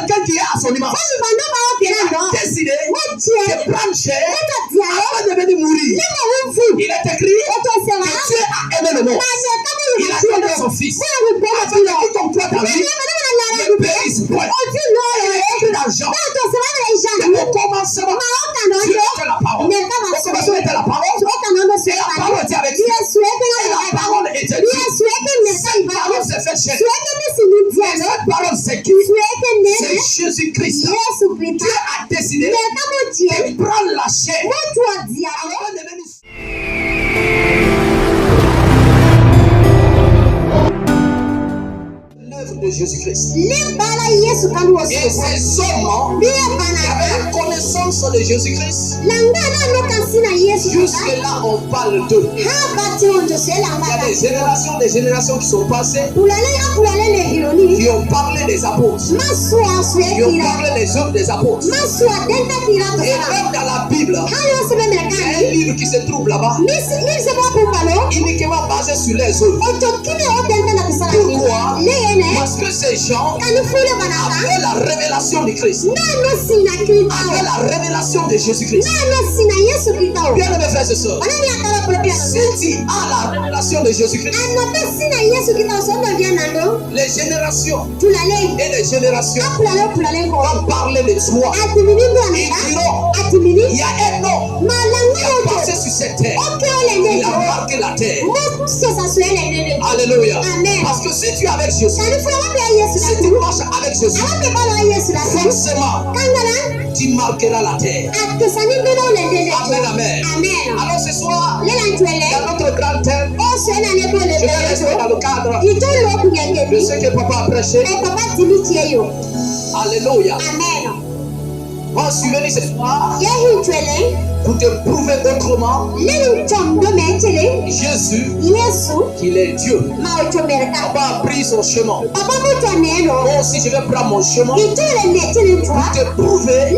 quelqu'un qui est à son image, il a décidé de prendre chair afin de venir mourir. Il est écrit que Dieu a aimé le monde. Il a donné son fils. Afin que quiconque croit en lui ne périsse point. Il est écrit dans Jean. Au commencement, Dieu était la parole. Au commencement était la parole. Et la parole était avec Dieu. Et la parole était Dieu. Cette parole s'est faite chair. Et cette parole c'est qui? C'est Jésus-Christ. Dieu a décidé de prendre la chair afin de venir. L'œuvre de Jésus-Christ. Et ces hommes qui avaient la connaissance de Jésus-Christ, jusque là on parle d'eux. Il y a des générations qui sont passées, qui ont parlé des apôtres, qui ont parlé des œuvres des apôtres. Et même dans la Bible, il y a un livre qui se trouve là-bas, uniquement basé sur les œuvres. Pourquoi? Parce que ces gens avaient la révélation de Christ, avaient la révélation de Jésus-Christ. Bien aimés frères et sœurs, si tu as la révélation de Jésus-Christ, les générations et les générations vont parler de toi. Ils diront, il y a un homme qui a passé sur cette terre, il a marqué la terre. Alléluia. Parce que si tu es avec Jésus, si tu marches avec Jésus, forcément tu marqueras la terre. Amen, amen. Alors ce soir, dans notre grand thème, je vais rester dans le cadre de ce que papa a prêché. Alléluia. On suit venu ce soir pour te prouver autrement Jésus qu'il est Dieu. Papa a pris son chemin. Moi aussi je vais prendre mon chemin pour te prouver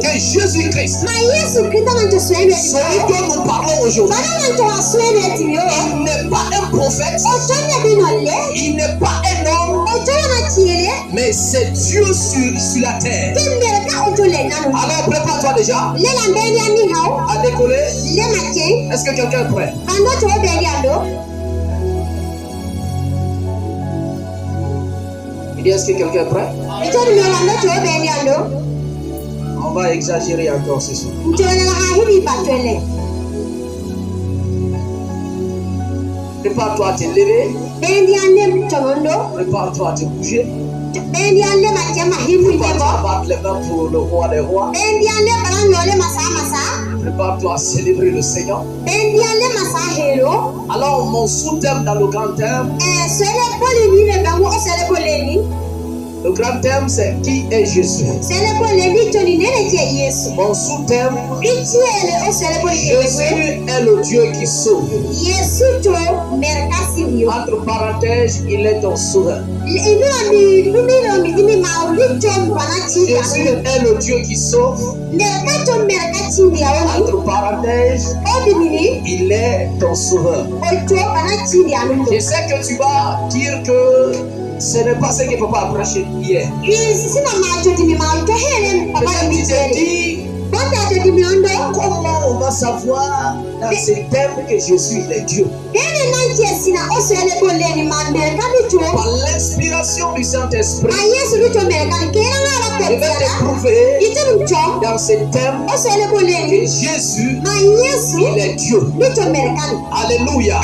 que Jésus-Christ, celui dont nous parlons aujourd'hui, il n'est pas un prophète, il n'est pas un homme, mais c'est Dieu sur la terre. Alors prépare-toi déjà à décoller. Est-ce que quelqu'un est prêt? Il dit, est-ce que quelqu'un est prêt? On va exagérer encore ce soir. Prépare-toi à te lever. Prépare-toi à te bouger. Prépare-toi à battre les mains pour le roi des rois. Prépare-toi à célébrer le Seigneur. Alors mon sous-thème dans le grand thème, le grand thème c'est qui est Jésus. Mon sous-thème, Jésus est le Dieu qui sauve. Entre parenthèses, il est ton sauveur. Jésus est le Dieu qui sauve. Entre parenthèses, il est ton sauveur. Je sais que tu vas dire que ce n'est pas ce que papa a prêché hier. Peut-être tu t'es dit, comment on va savoir dans ce thème que Jésus il est Dieu? Par l'inspiration du Saint-Esprit, je vais te prouver dans ce thème que Jésus il est Dieu. Alléluia.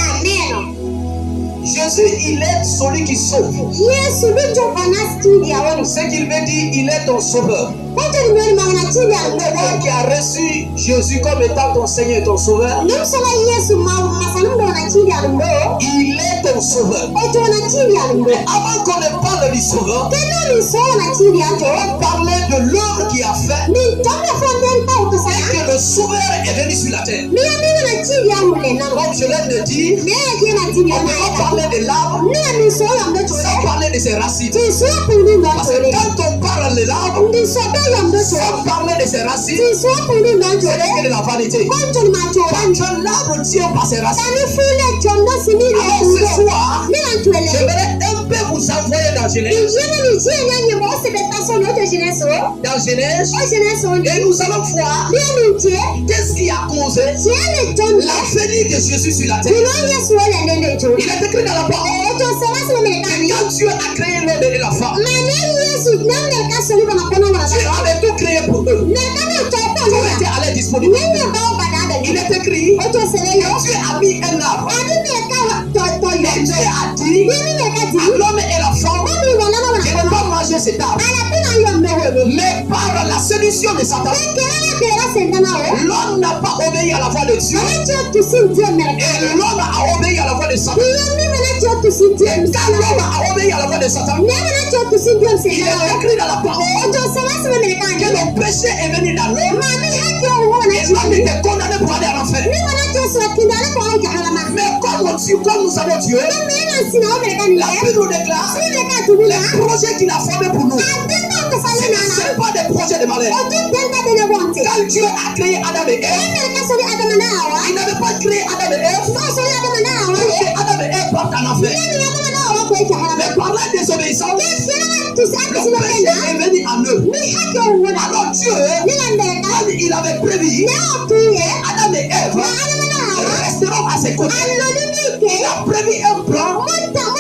Jésus, il est celui qui sauve. Ce qu'il veut dire, il est ton sauveur. Toi qui as reçu Jésus comme étant ton Seigneur et ton sauveur, il est ton sauveur. Mais avant qu'on ne parle du sauveur, on va parler de l'œuvre qu'il a fait et que le sauveur est venu sur la terre. Comme je viens de dire, on ne peut pas parler de l'arbre sans parler de ses racines. Parce que quand on parle de l'arbre, sans parler de ses racines, c'est de la vanité. Quand l'arbre tient par ses racines. Alors ce soir, j'aimerais un peu vous envoyer dans Genèse. Dans Genèse, et nous allons voir qu'est-ce qui a causé la venue de Jésus sur la terre. Il est écrit dans la parole que quand Dieu a créé l'homme et la femme, Dieu avait tout créé pour eux. Tout était à leur disponibilité. Il est écrit que Dieu a mis un arbre. Et Dieu a dit à l'homme et la femme de ne pas manger cet arbre. Mais par la séduction de Satan, l'homme n'a pas obéi à la voix de Dieu. Et l'homme a obéi à la voix de Satan. Et quand l'homme a obéi à la voix de Satan, il est écrit dans la parole que le péché est venu dans l'homme. Et l'homme était condamné pour aller à l'enfer. Mais comme nous savons Dieu, la Bible nous déclare les projets qu'il a formés pour nous. Ce ne sont pas des projets de malheur. Quand Dieu a créé Adam et Ève, il n'avait pas créé Adam et Ève pour que Adam et Ève partent en enfer. Mais par la désobéissance, le péché est venu en eux. Alors Dieu, quand il avait prévu Adam et Ève resteront à ses côtés, il a prévu un plan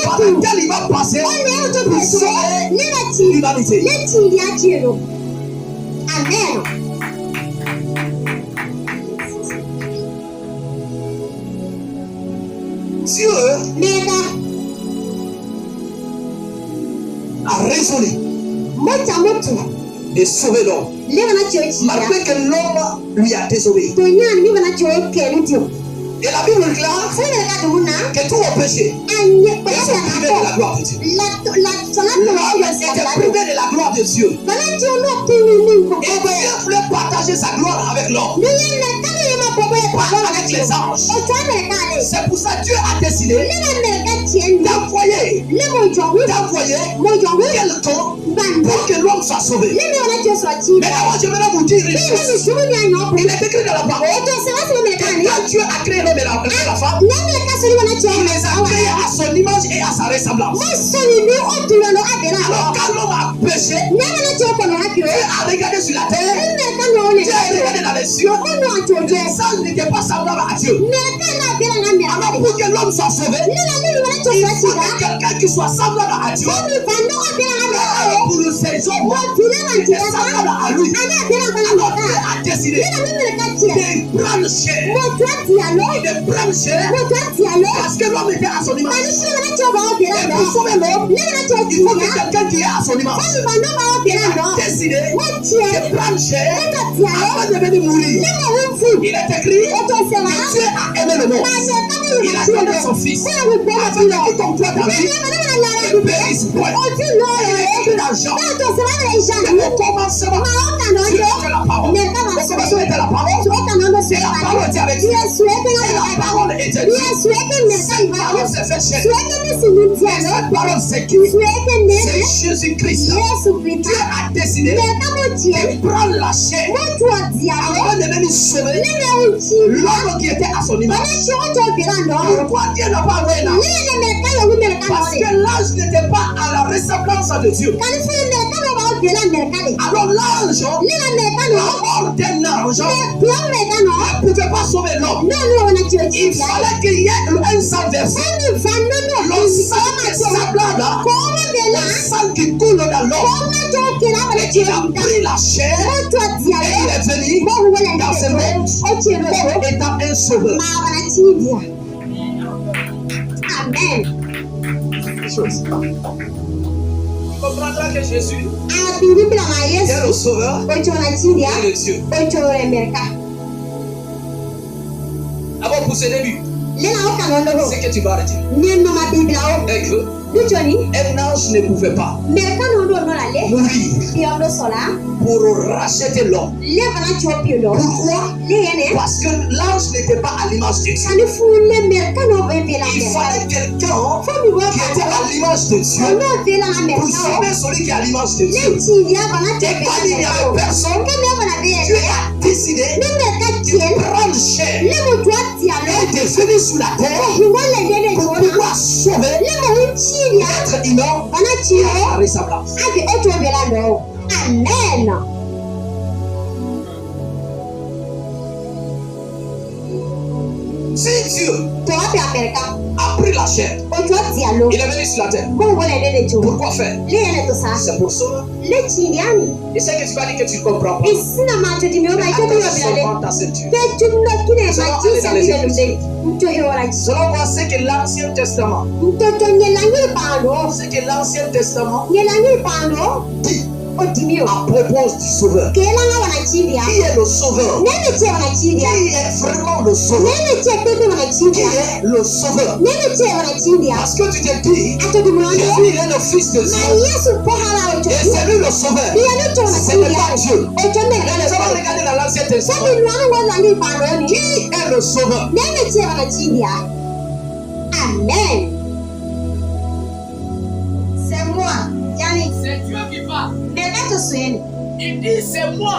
par lequel il va passer pour sauver l'humanité. Amen. Dieu a raisonné de sauver l'homme. Malgré que l'homme lui a désobéi. Et la Bible déclare que tout est péché. Ils sont privés de la gloire de Dieu. L'homme était privé de la gloire de Dieu. Et Dieu voulait partager sa gloire avec l'homme. Avec les anges. C'est pour ça que Dieu a décidé d'envoyer quelqu'un pour que l'homme soit sauvé. Mais d'abord, je voudrais vous dire une chose. Il est écrit dans la parole que quand Dieu a créé l'homme et la femme, il les a créés à son image et à sa ressemblance. Alors quand l'homme a péché, Dieu a regardé sur la terre, Dieu a regardé dans les cieux, les anges n'étaient pas semblables à Dieu. Alors pour que l'homme soit sauvé, il faut que quelqu'un qui soit semblable à Dieu. Alors pour ces hommes, il était semblable à lui. Alors Dieu a décidé de prendre chair. Parce que l'homme était à son image. Et pour sauver l'homme, il faut que quelqu'un qui est à son image. Il a décidé de prendre chair avant de venir mourir. Il est écrit que Dieu a aimé le monde. Il a donné son fils. Afin que quiconque croit en lui ne périsse point. Il est écrit dans Jean. Au commencement, Dieu était la parole. Au commencement était la parole. Et la parole était avec Dieu. Et la parole était Dieu. Cette parole s'est fait chair. Et cette parole c'est qui? C'est Jésus-Christ. Dieu a décidé de prendre la chair afin de venir sauver l'homme qui était à son image. Pourquoi Dieu n'a pas envoyé l'ange? Parce que l'ange n'était pas à la ressemblance de Dieu. Alors l'ange, la mort d'un ange ne pouvait pas sauver l'homme. Il fallait qu'il y ait un sang versé. Le sang est semblable au sang qui coule dans l'homme. Et il a pris la chair et il est venu dans ce monde comme étant un sauveur. Amen. Tu comprendras que Jésus est le sauveur et le Dieu. Avant pour ce début, c'est que tu vas arrêter. Et que un ange ne pouvait pas mourir pour racheter l'homme. Pourquoi? Parce que l'ange n'était pas à l'image de Dieu. Il fallait quelqu'un qui était à l'image de Dieu pour sauver celui qui est à l'image de Dieu. Et comme il n'y avait personne, Dieu a décidé de prendre chair et de venir sur la terre pour pouvoir sauver l'être humain qui a à sa place. Amen. Si Dieu a pris la chair, il est venu sur la terre. Pourquoi faire? C'est pour sauver. Et c'est que tu vas dire que tu comprends pas. Seulement ta ceinture. Selon moi, c'est que l'Ancien Testament dit à propos du Sauveur. Qui est le Sauveur? Qui est vraiment le Sauveur? Qui est le Sauveur? Parce que tu te dis, Jésus est le Fils de Dieu. Et c'est lui le Sauveur. Ce n'est pas Dieu. Mais nous allons regarder dans l'Ancien Testament. Qui est le Sauveur? Amen. C'est moi. C'est Dieu qui parle. Il dit c'est moi.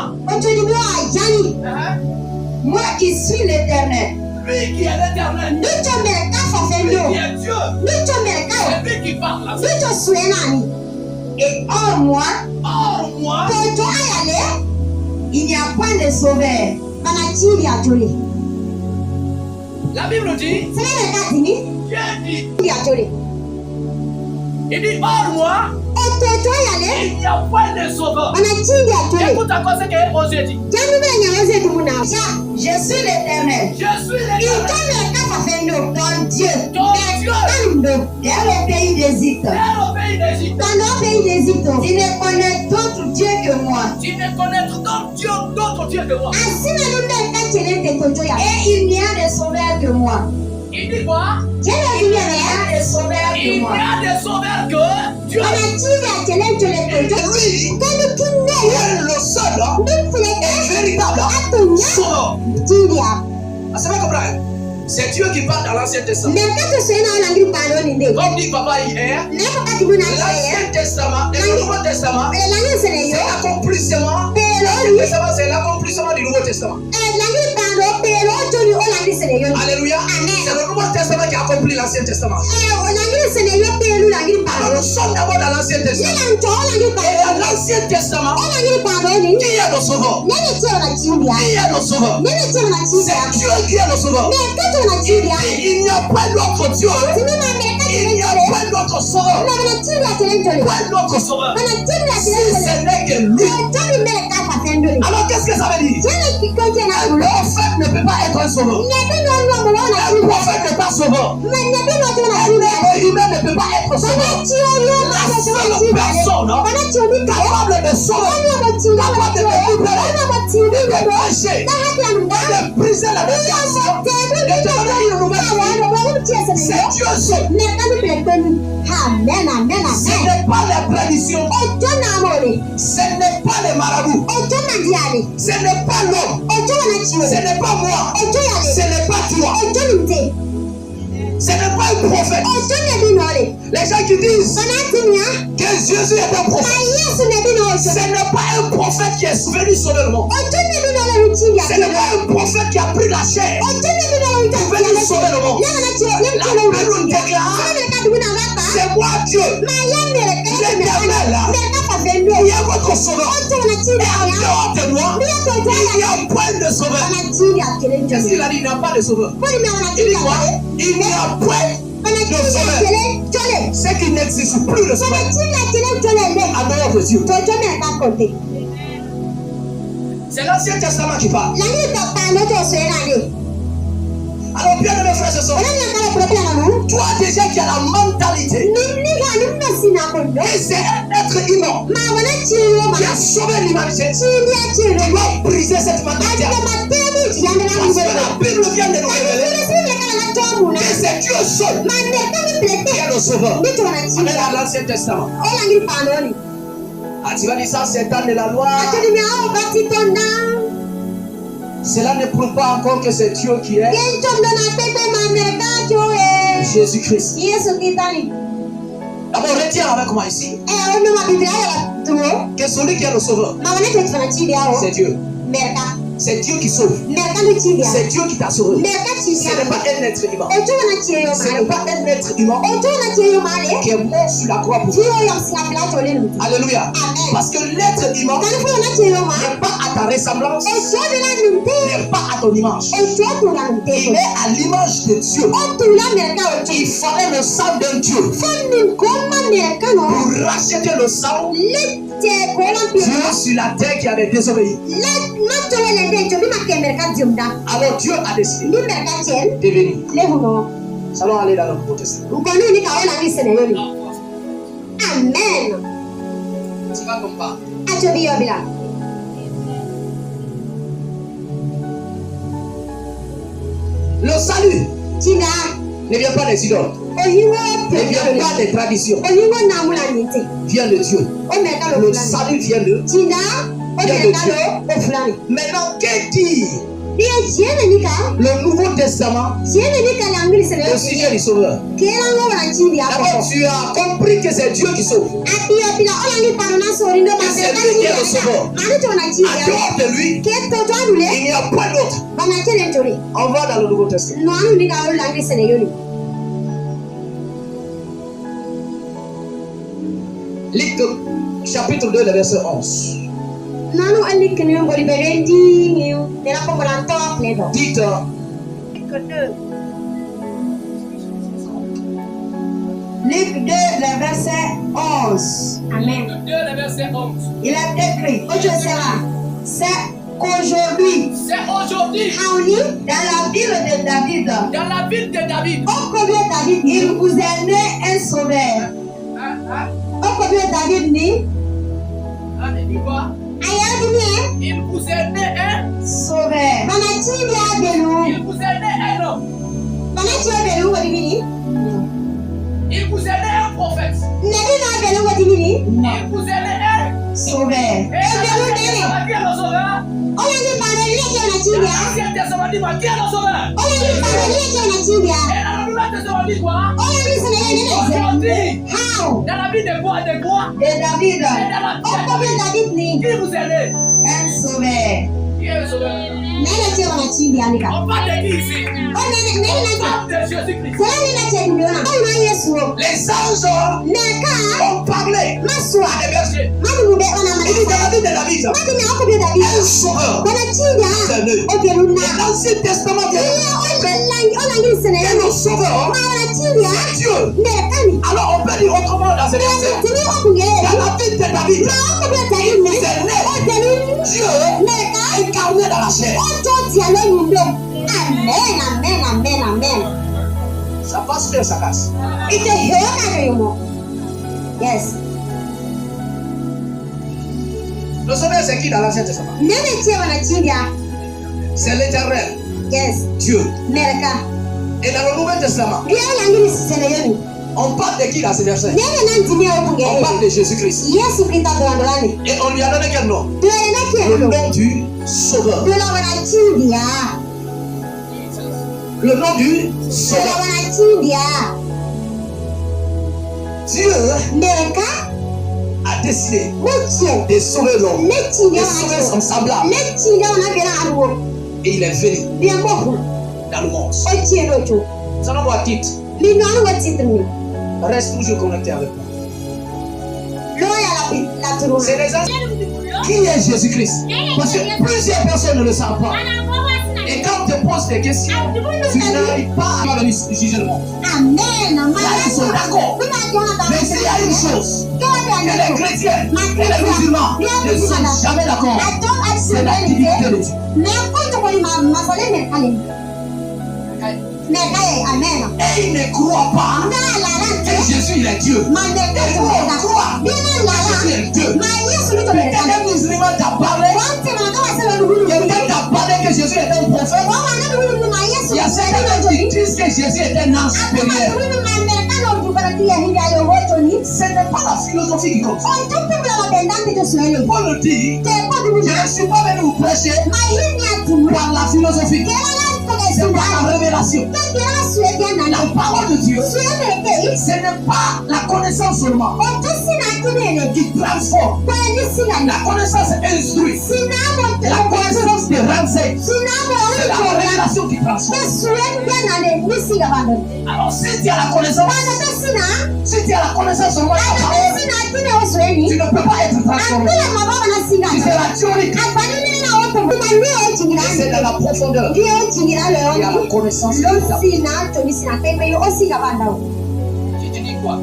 Moi qui suis l'Éternel. Lui qui est l'Éternel. Lui qui est Dieu. C'est lui qui parle là. Et hors moi, il n'y a pas de sauveur. La Bible dit, Dieu dit, il dit hors moi, il n'y a pas de sauveur. Écoute encore ce que Osée dit. Je suis l'Éternel. Je suis l'Éternel. Ton Dieu. Ton Dieu. Dans le pays d'Égypte. Dans le pays d'Égypte. Dans le pays d'Égypte. Tu ne connais d'autre Dieu que moi. Tu ne connais d'autre Dieu que moi. Et il n'y a de sauveur que moi. Il dit quoi? Il n'y a de sauveur que moi. Il y a des sauveurs que Dieu. Lui, il est le seul et véritable sauveur. C'est pas comprendre. C'est Dieu qui parle dans l'Ancien Testament. Comme dit papa hier, l'Ancien Testament et le Nouveau Testament, c'est l'accomplissement. L'Ancien Testament, c'est l'accomplissement du Nouveau Testament. Alléluia. C'est le Nouveau Testament qui accomplit l'Ancien Testament. Alors nous sommes d'abord dans l'Ancien Testament. Et dans l'Ancien Testament, qui est le sauveur? Qui est le sauveur? C'est Dieu qui est le sauveur. Il n'y a pas d'autre Dieu. Il n'y a pas d'autre sauveur. Pas d'autre sauveur. Si ce n'est que lui. Alors qu'est-ce que ça veut dire? Un prophète ne peut pas être un sauveur. Un prophète n'est pas sauveur. Un être humain ne peut pas être sauveur. La seule personne capable de sauver, capable de libérer, de pécher, de briser la déviation, de te donner une nouvelle vie, c'est Dieu seul. Ce n'est pas les prédictions. Ce n'est pas les marabouts. Ce n'est pas l'homme. Ce n'est pas moi. Ce n'est pas toi. Ce n'est pas un prophète. Les gens qui disent que Jésus est un prophète, ce n'est pas un prophète qui est venu sauver le monde. Ce n'est pas un prophète qui a pris la chair pour venir sauver le monde. La Bible déclare, c'est moi Dieu, l'Éternel, qui est votre sauveur. Et en dehors de moi, il n'y a point de sauveur. Qu'est-ce qu'il a dit? Il n'y a pas de sauveur. Il dit quoi? Il n'y a point de sauveur. C'est qu'il n'existe plus de sauveur en dehors de Dieu. C'est l'Ancien Testament qui parle. Alors bien aimé frères et sœurs, toi déjà qui as la mentalité, et c'est un être humain qui a sauvé l'humanité, tu dois briser cette mentalité. Parce que la Bible vient de nous révéler Mais c'est Dieu seul qui est le sauveur. On est dans l'Ancien Testament. Ah, tu vas dire ça, c'est temps de la loi. Cela ne prouve pas encore que c'est Dieu qui est Jésus-Christ. D'abord, retiens avec moi ici que celui qui est le sauveur, c'est Dieu. C'est Dieu qui sauve. C'est Dieu qui t'a sauvé. Ce n'est pas un être humain. Ce n'est pas un être humain qui est mort sur la croix pour toi. Alléluia. Parce que l'être humain n'est pas à ta ressemblance, n'est pas à ton image. Il est à l'image de Dieu. Il fallait le sang d'un Dieu pour racheter le sang Dieu sur la terre qui avait désobéi. Alors Dieu a décidé de venir. Nous allons aller dans le Nouveau Testament. Amen. Tu vas comprendre. Le salut ne vient pas des idoles. Ne vient pas des traditions. Vient de Dieu. Le salut vient de Dieu. Maintenant, qu'est-ce dit le Nouveau Testament au sujet du Sauveur? D'abord, tu as compris que c'est Dieu qui sauve. Que c'est lui qui est le Sauveur. En dehors de lui, il n'y a pas d'autre. On va dans le Nouveau Testament. Luc chapitre 2, le verset 11. Dites Luc 2, le verset 11. Amen. Luc 2, le verset 11. Il est écrit, c'est aujourd'hui, dans la ville de David, il vous est né un sauveur. David né. Il vous est né un sauveur. Il vous est né un homme. Il vous est né un prophète. Il vous est né un sauveur. Et qui est le sauveur? L'Ancien Testament dit quoi? Qui est le sauveur? Et dans le Nouveau Testament dit quoi? Aujourd'hui, dans la vie de quoi? De David. Et dans la vie de David, qui vous est né? Un sauveur. Qui est le sauveur? On parle de qui ici? On parle de Jésus-Christ. les anges ont parlé à des bergers. Il dit dans la vie de David, un sauveur c'est né. Et dans l'Ancien Testament, il y a un sauveur, c'est Dieu. Alors on peut dire autrement dans ce verset, dans la vie de David, il est né Dieu incarné dans la chair. Ça passe bien, ça casse. Yes. Le sauveur, c'est qui dans l'Ancien Testament? C'est l'Éternel. Yes. Dieu. Et dans le Nouveau Testament, on parle de qui dans ce verset? On parle de Jésus-Christ. Et on lui a donné quel nom? Le nom du Sauveur. Le nom du Sauveur. Dieu a décidé de sauver l'homme, de sauver son semblable. Et il est venu dans le monde. Nous allons voir titre. Reste toujours connecté avec moi. C'est les gens qui est Jésus-Christ. Parce que plusieurs personnes ne le savent pas. Et quand on te pose des questions, tu n'arrives pas à venir juger le monde. Là, ils sont d'accord. Mais s'il y a une chose, que les chrétiens et les musulmans ne sont jamais d'accord, c'est la divinité de Dieu. Et ils ne croient pas que Jésus il est Dieu. Et nous on croit que Jésus est Dieu. Quelqu'un musulman t'a parlé, quelqu'un t'a parlé que Jésus est un prophète. Il y a certains qui disent que Jésus Jésus est un ange supérieur. Ce n'est pas la philosophie qui compte. Paul dit, je ne suis pas venu vous prêcher par la philosophie. C'est par la révélation. La parole de Dieu, ce n'est pas la connaissance seulement qui transforme. La connaissance instruit. La connaissance des renseigne. C'est la révélation qui transforme. Alors si tu as la connaissance, si tu as la connaissance seulement de la parole, tu ne peux pas être transformé. Tu seras théorique. C'est dans la profondeur. Il y a la connaissance. Tu te dis quoi?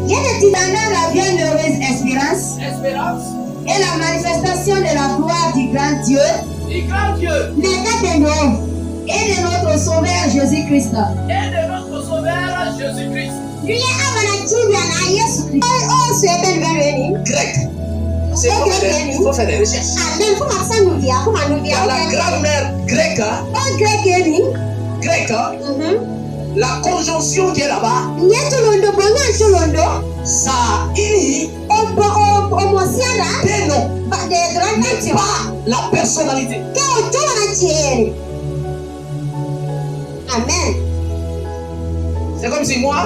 La bienheureuse espérance et la manifestation de la gloire du grand Dieu, et de notre Sauveur Jésus-Christ. Grec. Il faut faire des recherches. Dans la grammaire grecque, la conjonction qui est là-bas, ça unit des noms, mais pas la personnalité. Amen. C'est comme si moi,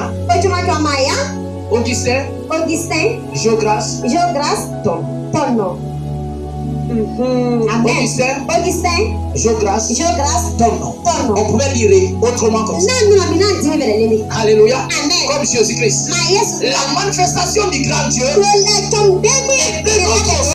Augustin, Géograce, ton nom. Amen. Augustin, Géograce, ton nom. On pouvait lire autrement comme ça. Alléluia. Amen. Comme Jésus-Christ. La manifestation du grand Dieu est de notre